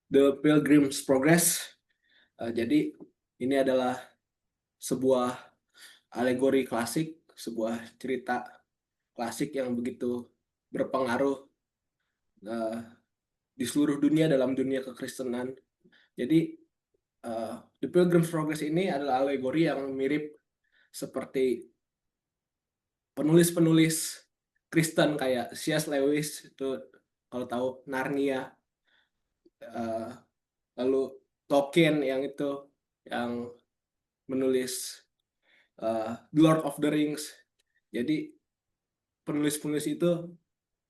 The Pilgrim's Progress. Jadi ini adalah sebuah alegori klasik, sebuah cerita klasik yang begitu berpengaruh uh, di seluruh dunia dalam dunia kekristenan. Jadi The Pilgrim's Progress ini adalah alegori yang mirip seperti penulis-penulis Kristen kayak C.S. Lewis itu, kalau tahu Narnia, uh, lalu Tolkien yang itu yang menulis The Lord of the Rings. Jadi penulis-penulis itu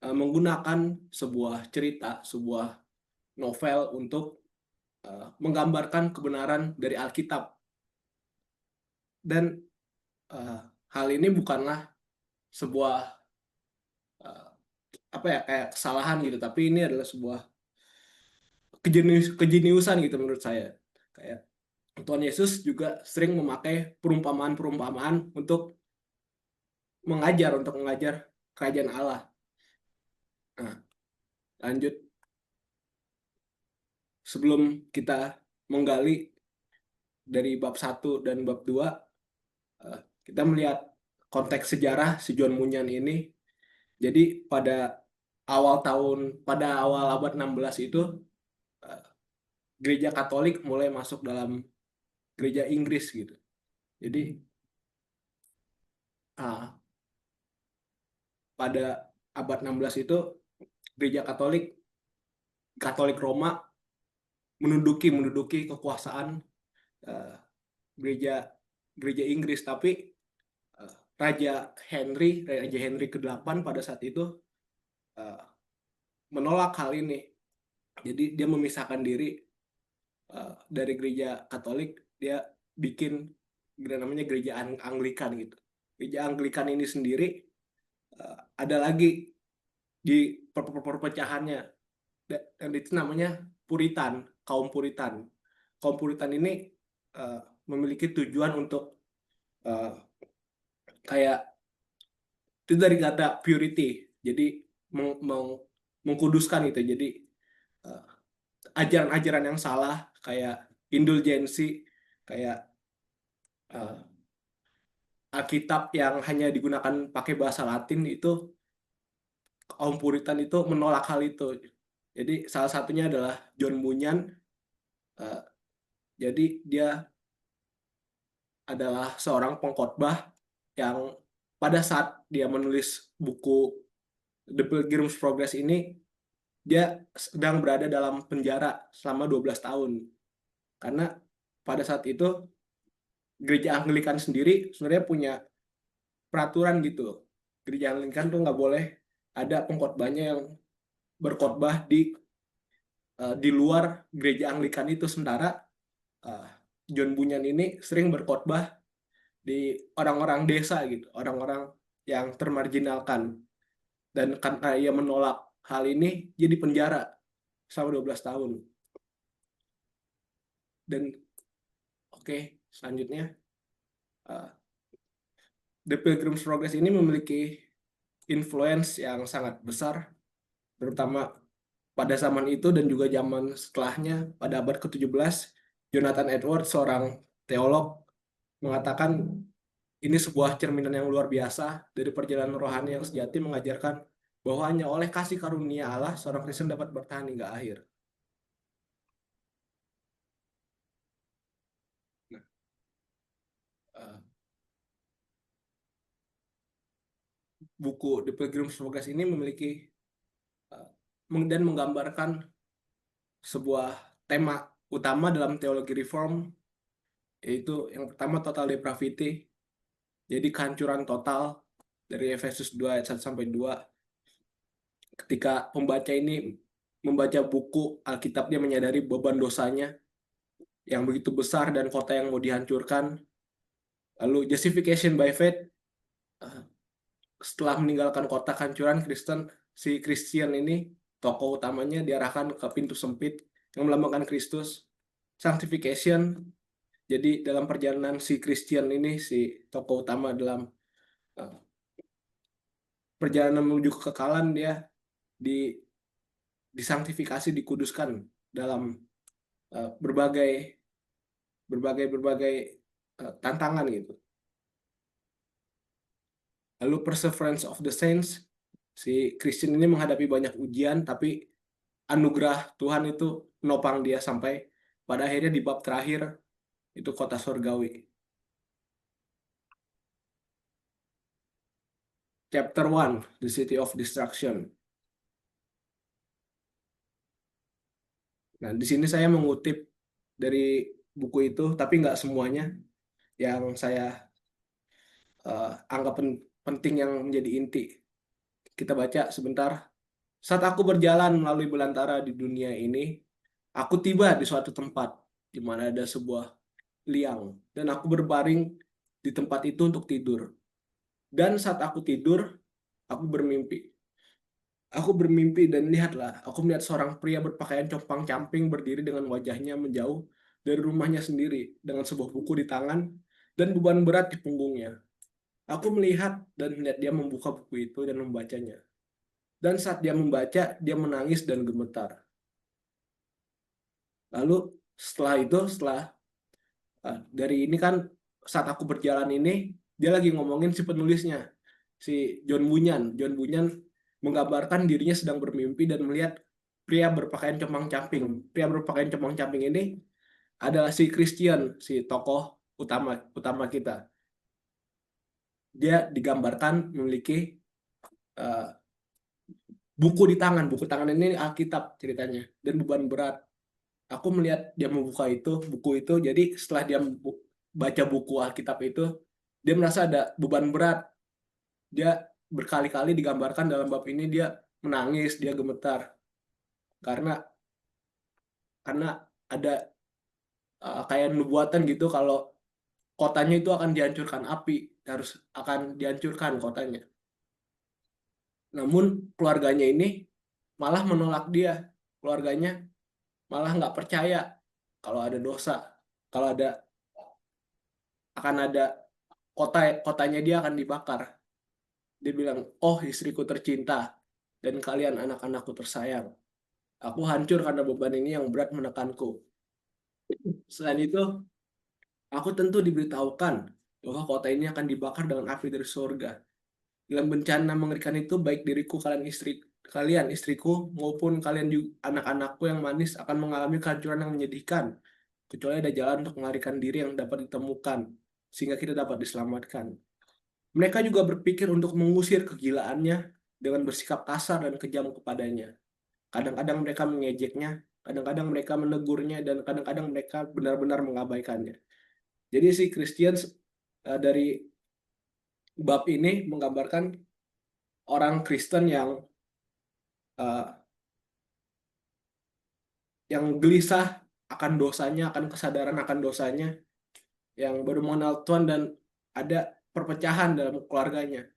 menggunakan sebuah cerita, sebuah novel untuk menggambarkan kebenaran dari Alkitab. Dan hal ini bukanlah sebuah uh, apa ya, kayak kesalahan gitu, tapi ini adalah sebuah kejeniusan gitu menurut saya. Kayak Tuhan Yesus juga sering memakai perumpamaan-perumpamaan untuk mengajar kerajaan Allah. Nah, lanjut, sebelum kita menggali dari bab 1 dan bab 2, kita melihat konteks sejarah si John Bunyan ini. Jadi pada awal abad 16 itu eh, gereja Katolik mulai masuk dalam gereja Inggris gitu. Jadi pada abad 16 itu gereja Katolik Roma menduduki kekuasaan eh, gereja gereja Inggris, tapi Raja Henry ke-8 pada saat itu eh, menolak hal ini. Jadi dia memisahkan diri dari gereja Katolik, dia bikin namanya gereja Anglikan gitu. Gereja Anglikan ini sendiri ada lagi di perpecahannya, dan itu namanya Puritan, kaum Puritan. Kaum Puritan ini uh, memiliki tujuan untuk uh, kayak itu dari kata purity, jadi mengkuduskan gitu. Jadi uh, ajaran-ajaran yang salah kayak indulgensi, kayak uh, Alkitab yang hanya digunakan pakai bahasa Latin, itu kaum Puritan itu menolak hal itu. Jadi salah satunya adalah John Bunyan. Uh, jadi dia adalah seorang pengkhotbah yang pada saat dia menulis buku The Pilgrim's Progress ini, dia sedang berada dalam penjara selama 12 tahun. Karena pada saat itu gereja Anglikan sendiri sebenarnya punya peraturan gitu. Gereja Anglikan tuh nggak boleh ada pengkhotbahnya yang berkhotbah di luar gereja Anglikan itu. Sementara uh, John Bunyan ini sering berkhotbah di orang-orang desa gitu, orang-orang yang termarginalkan. Dan karena ia menolak hal ini, jadi penjara selama 12 tahun. Dan selanjutnya, uh, The Pilgrim's Progress ini memiliki influence yang sangat besar, terutama pada zaman itu dan juga zaman setelahnya. Pada abad ke-17, Jonathan Edwards, seorang teolog, mengatakan ini sebuah cerminan yang luar biasa dari perjalanan rohani yang sejati, mengajarkan bahwa hanya oleh kasih karunia Allah seorang Kristen dapat bertahan hingga akhir. Nah, buku The Pilgrim's Progress ini memiliki dan menggambarkan sebuah tema utama dalam teologi reform, yaitu yang pertama total depravity, jadi kehancuran total dari Efesus 2 ayat 1 sampai 2. Ketika pembaca ini membaca buku Alkitab, dia menyadari beban dosanya yang begitu besar dan kota yang mau dihancurkan. Lalu justification by faith, setelah meninggalkan kota kehancuran, si Christian ini, tokoh utamanya, diarahkan ke pintu sempit yang melambangkan Kristus. Sanctification, jadi dalam perjalanan si Christian ini, si tokoh utama dalam uh, perjalanan menuju kekekalan, dia di disanktifikasi, dikuduskan dalam berbagai berbagai tantangan gitu. Lalu Perseverance of the Saints, si Christian ini menghadapi banyak ujian, tapi anugerah Tuhan itu menopang dia sampai pada akhirnya di bab terakhir itu kota surgawi. Chapter 1, The City of Destruction. Nah, di sini saya mengutip dari buku itu, tapi nggak semuanya yang saya anggap penting yang menjadi inti. Kita baca sebentar. Saat aku berjalan melalui belantara di dunia ini, aku tiba di suatu tempat di mana ada sebuah liang, dan aku berbaring di tempat itu untuk tidur. Dan saat aku tidur, aku bermimpi. Aku bermimpi dan lihatlah, aku melihat seorang pria berpakaian compang-camping berdiri dengan wajahnya menjauh dari rumahnya sendiri, dengan sebuah buku di tangan dan beban berat di punggungnya. Aku melihat dan melihat dia membuka buku itu dan membacanya. Dan saat dia membaca, dia menangis dan gemetar. Lalu setelah dari ini kan, saat aku berjalan ini, dia lagi ngomongin si penulisnya, si John Bunyan. John Bunyan menggambarkan dirinya sedang bermimpi dan melihat pria berpakaian compang-camping. Pria berpakaian compang-camping ini adalah si Christian, si tokoh utama utama kita. Dia digambarkan memiliki uh, buku di tangan. Buku tangan ini Alkitab ceritanya, dan beban berat. Aku melihat dia membuka buku itu, jadi setelah dia baca buku Alkitab itu, dia merasa ada beban berat. Dia berkali-kali digambarkan dalam bab ini dia menangis, dia gemetar karena karena ada kayak nubuatan gitu kalau kotanya itu akan dihancurkan api, harus akan dihancurkan kotanya. Namun keluarganya ini malah menolak dia. Keluarganya malah nggak percaya kalau ada dosa, kalau akan ada kotanya dia akan dibakar. Dia bilang, oh istriku tercinta dan kalian anak-anakku tersayang, aku hancur karena beban ini yang berat menekanku. Selain itu, aku tentu diberitahukan bahwa kota ini akan dibakar dengan api dari surga. Dalam bencana mengerikan itu, baik diriku, kalian istriku, maupun kalian juga anak-anakku yang manis akan mengalami kehancuran yang menyedihkan, kecuali ada jalan untuk melarikan diri yang dapat ditemukan, sehingga kita dapat diselamatkan. Mereka juga berpikir untuk mengusir kegilaannya dengan bersikap kasar dan kejam kepadanya. Kadang-kadang mereka mengejeknya, kadang-kadang mereka menegurnya, dan kadang-kadang mereka benar-benar mengabaikannya. Jadi si Christian dari bab ini menggambarkan orang Kristen uh, yang gelisah akan dosanya, akan kesadaran akan dosanya, yang baru mengenal Tuhan dan ada perpecahan dalam keluarganya.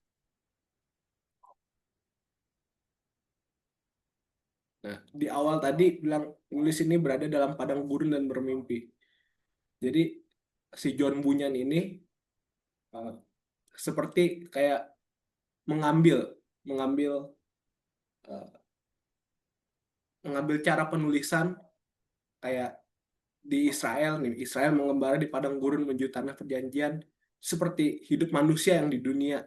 Nah, di awal tadi bilang penulis ini berada dalam padang gurun dan bermimpi. Jadi si John Bunyan ini uh, seperti kayak mengambil mengambil uh, mengambil cara penulisan kayak di Israel nih. Israel mengembara di padang gurun menuju tanah perjanjian, seperti hidup manusia yang di dunia.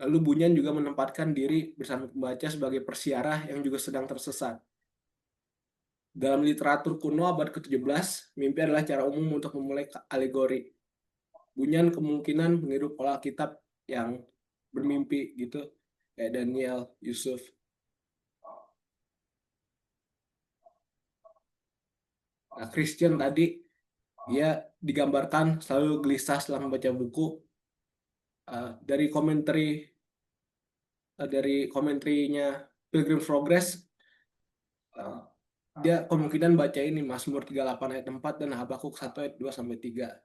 Lalu Bunyan juga menempatkan diri bersama pembaca sebagai persiarah yang juga sedang tersesat. Dalam literatur kuno abad ke-17, mimpi adalah cara umum untuk memulai alegori. Bunyan kemungkinan meniru pola kitab yang bermimpi gitu, kayak Daniel, Yusuf. Nah, Christian tadi, dia digambarkan selalu gelisah setelah membaca buku. Dari komentrinya Pilgrim's Progress, uh, dia kemungkinan baca ini Mazmur 38 ayat 4 dan Habakuk 1 ayat 2 sampai 3.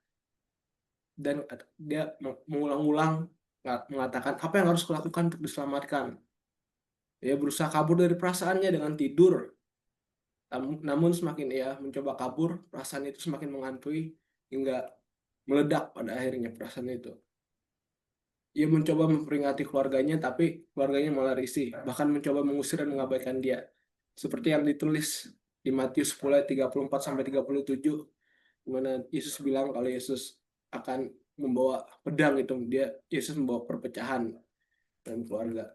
Dan dia mengulang-ulang mengatakan apa yang harus kulakukan untuk diselamatkan. Dia berusaha kabur dari perasaannya dengan tidur. Namun semakin ia mencoba kabur, perasaan itu semakin menghantui hingga meledak pada akhirnya perasaan itu. Ia mencoba memperingati keluarganya, tapi keluarganya malah risih, bahkan mencoba mengusir dan mengabaikan dia. Seperti yang ditulis di Matius 10 ayat 34 sampai 37, di mana Yesus bilang kalau Yesus akan membawa pedang, itu Yesus membawa perpecahan dalam keluarga.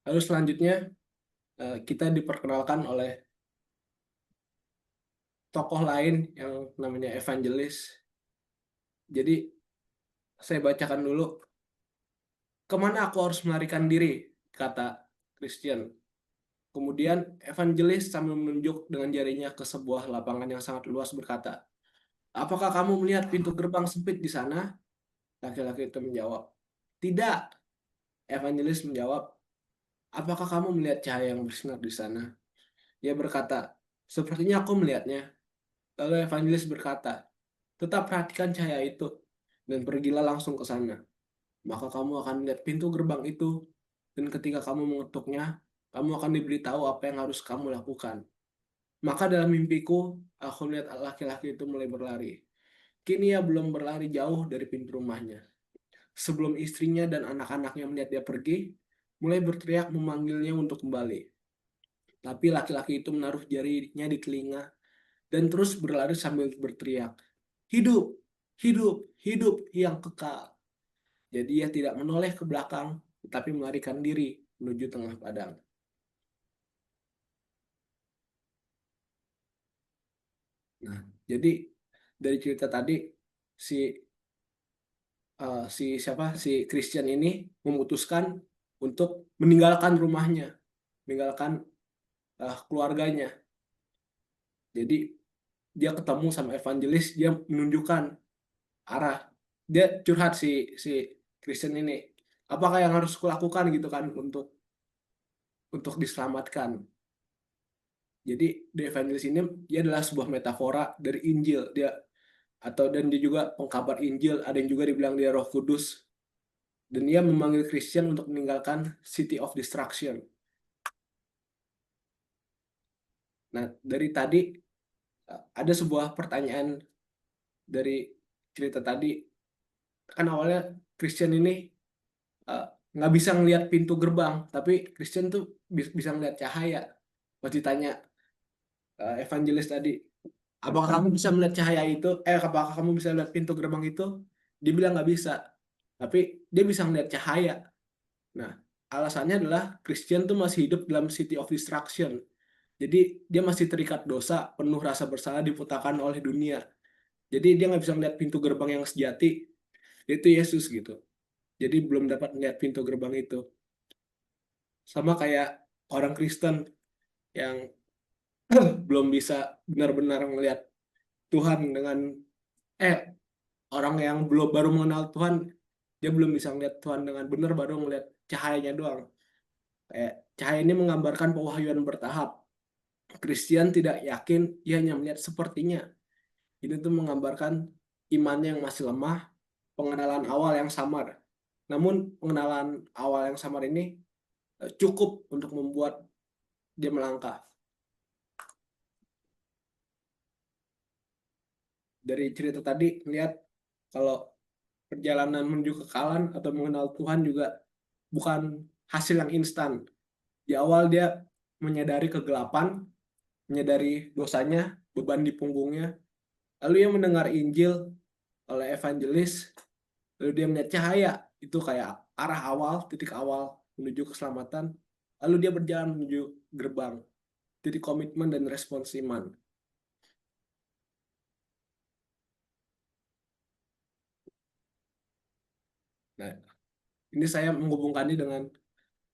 Lalu selanjutnya kita diperkenalkan oleh tokoh lain yang namanya evangelis. Jadi saya bacakan dulu. Kemana aku harus melarikan diri, kata Christian. Kemudian evangelis sambil menunjuk dengan jarinya ke sebuah lapangan yang sangat luas berkata, apakah kamu melihat pintu gerbang sempit di sana? Laki-laki itu menjawab, tidak. Evangelis menjawab, apakah kamu melihat cahaya yang bersinar di sana? Ia berkata, sepertinya aku melihatnya. Lalu evangelis berkata, tetap perhatikan cahaya itu dan pergilah langsung ke sana. Maka kamu akan melihat pintu gerbang itu, dan ketika kamu mengetuknya, kamu akan diberitahu apa yang harus kamu lakukan. Maka dalam mimpiku, aku melihat laki-laki itu mulai berlari. Kini ia belum berlari jauh dari pintu rumahnya. Sebelum istrinya dan anak-anaknya melihat dia pergi, mulai berteriak memanggilnya untuk kembali. Tapi laki-laki itu menaruh jarinya di telinga dan terus berlari sambil berteriak, hidup, hidup, hidup yang kekal. Jadi ia tidak menoleh ke belakang, tetapi melarikan diri menuju tengah padang. Nah, jadi dari cerita tadi si si Christian ini memutuskan untuk meninggalkan rumahnya, meninggalkan keluarganya. Jadi dia ketemu sama evangelis, dia menunjukkan arah. Dia curhat si Christian ini. Apakah yang harus kulakukan gitu kan untuk diselamatkan. Jadi The Evangelist ini dia adalah sebuah metafora dari Injil. Dan dia juga pengkabar Injil, ada yang juga dibilang dia Roh Kudus. Dan dia memanggil Christian untuk meninggalkan City of Destruction. Nah, dari tadi ada sebuah pertanyaan dari cerita tadi. Kan awalnya Christian ini eh, nggak bisa ngelihat pintu gerbang, tapi Christian tuh bisa ngelihat cahaya. Pas ditanya evangelis tadi, apakah kamu bisa melihat cahaya itu? Apakah kamu bisa melihat pintu gerbang itu? Dia bilang nggak bisa, tapi dia bisa melihat cahaya. Nah, alasannya adalah Christian tuh masih hidup dalam city of destruction. Jadi dia masih terikat dosa, penuh rasa bersalah diputakan oleh dunia. Jadi dia nggak bisa melihat pintu gerbang yang sejati, yaitu Yesus gitu. Jadi belum dapat melihat pintu gerbang itu. Sama kayak orang Kristen yang belum bisa benar-benar melihat Tuhan dengan eh orang yang belum baru mengenal Tuhan, dia belum bisa melihat Tuhan dengan benar, baru melihat cahayanya doang. Kayak cahaya ini menggambarkan pewahyuan bertahap. Christian tidak yakin, ia hanya melihat sepertinya. Ini tuh menggambarkan imannya yang masih lemah, pengenalan awal yang samar. Namun pengenalan awal yang samar ini cukup untuk membuat dia melangkah. Dari cerita tadi lihat kalau perjalanan menuju kekalahan atau mengenal Tuhan juga bukan hasil yang instan. Di awal dia menyadari kegelapan, menyadari dosanya, beban di punggungnya. Lalu ia mendengar Injil oleh evangelis, lalu dia melihat cahaya, itu kayak arah awal, titik awal menuju keselamatan. Lalu dia berjalan menuju gerbang, titik komitmen dan respons iman. Nah, ini saya menghubungkannya dengan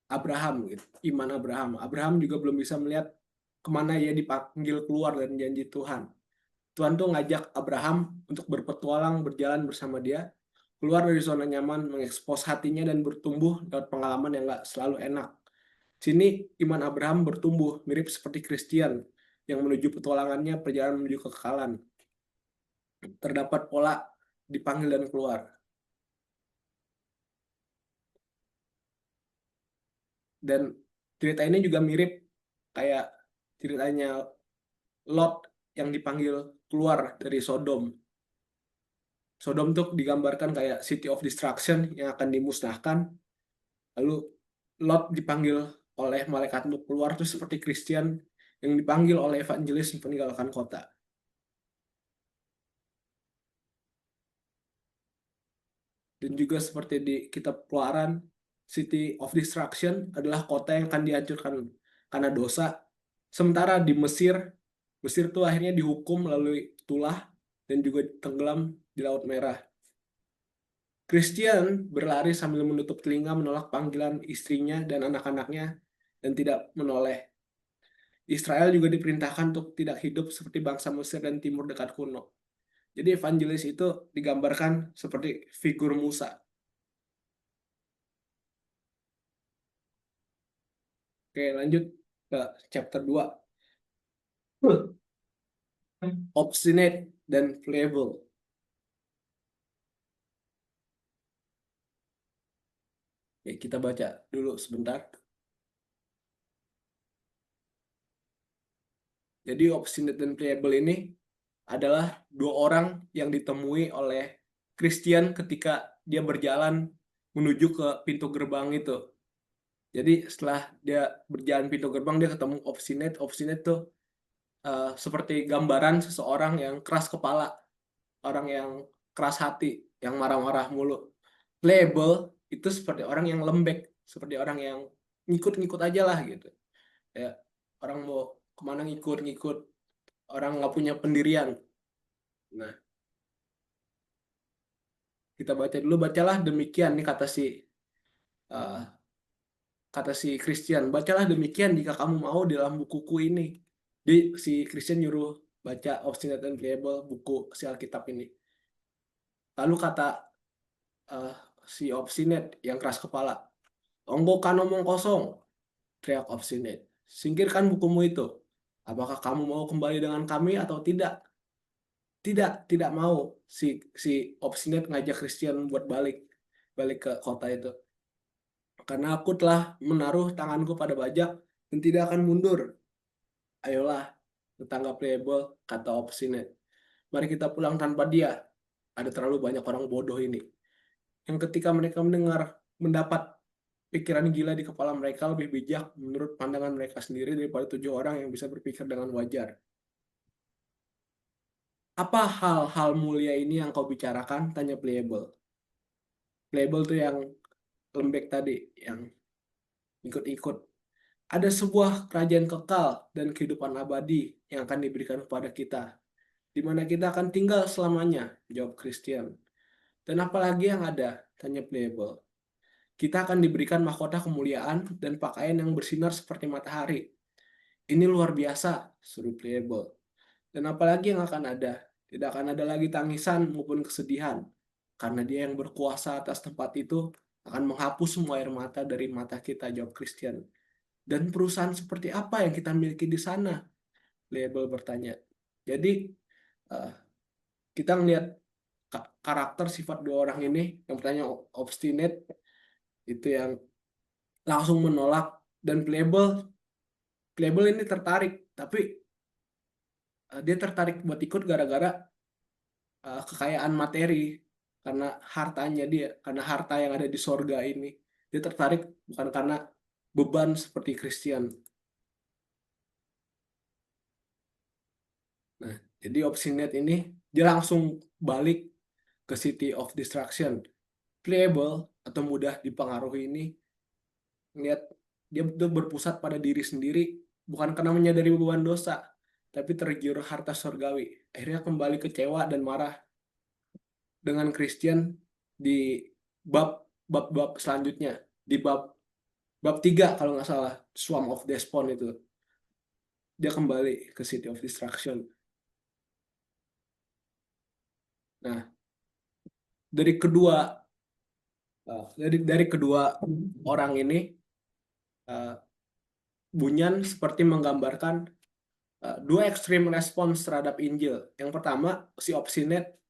Abraham, gitu. Iman Abraham. Abraham juga belum bisa melihat kemana ia dipanggil keluar dari janji Tuhan. Tuhan tuh ngajak Abraham untuk berpetualang, berjalan bersama dia, keluar dari zona nyaman, mengekspos hatinya dan bertumbuh lewat pengalaman yang gak selalu enak. Sini iman Abraham bertumbuh, mirip seperti Christian yang menuju petualangannya, perjalanan menuju kekekalan. Terdapat pola dipanggil dan keluar. Dan cerita ini juga mirip kayak ceritanya Lot yang dipanggil keluar dari Sodom. Sodom tuh digambarkan kayak city of destruction yang akan dimusnahkan. Lalu Lot dipanggil oleh malaikat untuk keluar tuh seperti Christian yang dipanggil oleh evangelis meninggalkan kota. Dan juga seperti di kitab Keluaran, City of Destruction adalah kota yang akan dihancurkan karena dosa. Sementara di Mesir, Mesir tuh akhirnya dihukum melalui tulah dan juga tenggelam di Laut Merah. Christian berlari sambil menutup telinga menolak panggilan istrinya dan anak-anaknya dan tidak menoleh. Israel juga diperintahkan untuk tidak hidup seperti bangsa Mesir dan Timur dekat kuno. Jadi evangelis itu digambarkan seperti figur Musa. Oke, lanjut ke chapter 2. Obstinate dan pliable. Oke, kita baca dulu sebentar. Jadi obstinate dan pliable ini adalah dua orang yang ditemui oleh Christian ketika dia berjalan menuju ke pintu gerbang itu. Jadi setelah dia berjalan pintu gerbang, dia ketemu obstinate. Obstinate tuh seperti gambaran seseorang yang keras kepala, orang yang keras hati, yang marah-marah mulu. Pliable itu seperti orang yang lembek, seperti orang yang ngikut-ngikut aja lah gitu. Ya, orang mau kemana ngikut-ngikut, orang nggak punya pendirian. Nah, kita baca dulu, bacalah demikian nih uh, kata si Christian, bacalah demikian jika kamu mau dalam bukuku ini. Di si Christian nyuruh baca Obstinate and Pliable, buku si Alkitab ini. Lalu kata uh, si Obstinate yang keras kepala, "Onggokan omong kosong," teriak Obstinate. "Singkirkan bukumu itu. Apakah kamu mau kembali dengan kami atau tidak?" Tidak, tidak mau. Si Obstinate ngajak Christian buat balik, balik ke kota itu. "Karena aku telah menaruh tanganku pada bajak dan tidak akan mundur. Ayolah, tetangga playable," kata Obstinate. "Mari kita pulang tanpa dia. Ada terlalu banyak orang bodoh ini." Yang ketika mereka mendapat pikiran gila di kepala mereka lebih bijak menurut pandangan mereka sendiri daripada 7 orang yang bisa berpikir dengan wajar. "Apa hal-hal mulia ini yang kau bicarakan?" tanya Playable. Playable tuh yang lembek tadi, yang ikut-ikut. "Ada sebuah kerajaan kekal dan kehidupan abadi yang akan diberikan kepada kita, di mana kita akan tinggal selamanya," jawab Christian. "Dan apalagi yang ada?" tanya Playable. "Kita akan diberikan mahkota kemuliaan dan pakaian yang bersinar seperti matahari." "Ini luar biasa," seru Playable. "Dan apalagi yang akan ada? Tidak akan ada lagi tangisan maupun kesedihan, karena dia yang berkuasa atas tempat itu akan menghapus semua air mata dari mata kita," jawab Christian. "Dan perusahaan seperti apa yang kita miliki di sana?" Label bertanya. Jadi eh, kita ngelihat karakter sifat dua orang ini. Yang pertanyaan obstinate, itu yang langsung menolak, dan playable, playable ini tertarik, tapi dia tertarik buat ikut gara-gara kekayaan materi, karena hartanya dia, karena harta yang ada di sorga ini. Dia tertarik bukan karena beban seperti Christian. Nah, jadi obstinate ini dia langsung balik ke City of Destruction. Pliable atau mudah dipengaruhi ini ngeliat dia betul berpusat pada diri sendiri, bukan karena menyadari beban dosa, tapi tergiur harta surgawi. Akhirnya kembali kecewa dan marah dengan Christian di bab selanjutnya, di bab 3 kalau nggak salah, Swarm of Despond itu. Dia kembali ke City of Destruction. Nah, dari kedua dari kedua orang ini, uh, Bunyan seperti menggambarkan dua ekstrim respons terhadap Injil. Yang pertama, si obstinate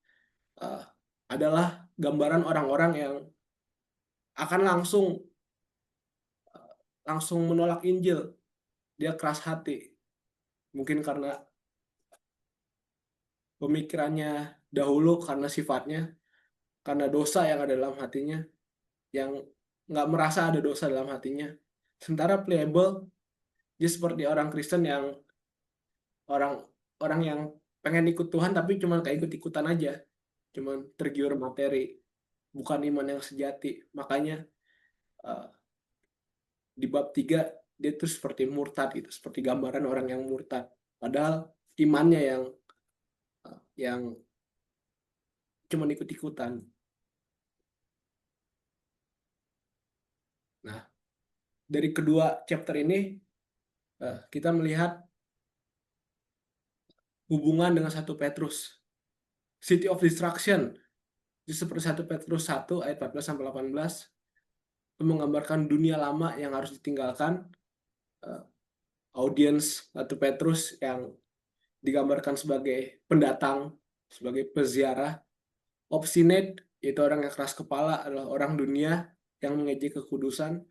uh, adalah gambaran orang-orang yang akan langsung menolak Injil. Dia keras hati, mungkin karena pemikirannya dahulu, karena sifatnya, karena dosa yang ada dalam hatinya, yang nggak merasa ada dosa dalam hatinya. Sementara Pliable dia seperti orang Kristen yang orang orang yang pengen ikut Tuhan tapi cuma kayak ikut-ikutan aja, cuman tergiur materi, bukan iman yang sejati. Makanya eh, di bab 3 dia tuh seperti murtad gitu, seperti gambaran orang yang murtad. Padahal imannya yang cuma ikut-ikutan. Nah, dari kedua chapter ini kita melihat hubungan dengan 1 Petrus, City of Destruction. Itu seperti 1 Petrus 1 ayat 14 sampai 18 itu menggambarkan dunia lama yang harus ditinggalkan. Audiens 1 Petrus yang digambarkan sebagai pendatang, sebagai peziarah. Obstinate, yaitu orang yang keras kepala, adalah orang dunia yang mengejek kekudusan.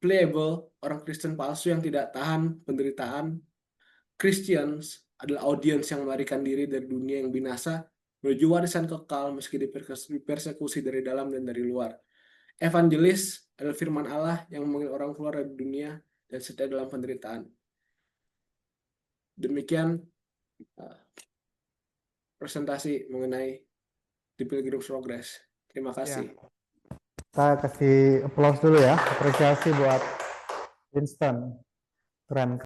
Pliable, orang Kristen palsu yang tidak tahan penderitaan. Christians adalah audiens yang melarikan diri dari dunia yang binasa menuju warisan kekal meski dipersekusi dari dalam dan dari luar. Evangelis adalah firman Allah yang memanggil orang keluar dari dunia dan setia dalam penderitaan. Demikian presentasi mengenai The Pilgrim's Progress. Terima kasih. Ya, saya kasih applause dulu ya, apresiasi buat Winston, keren.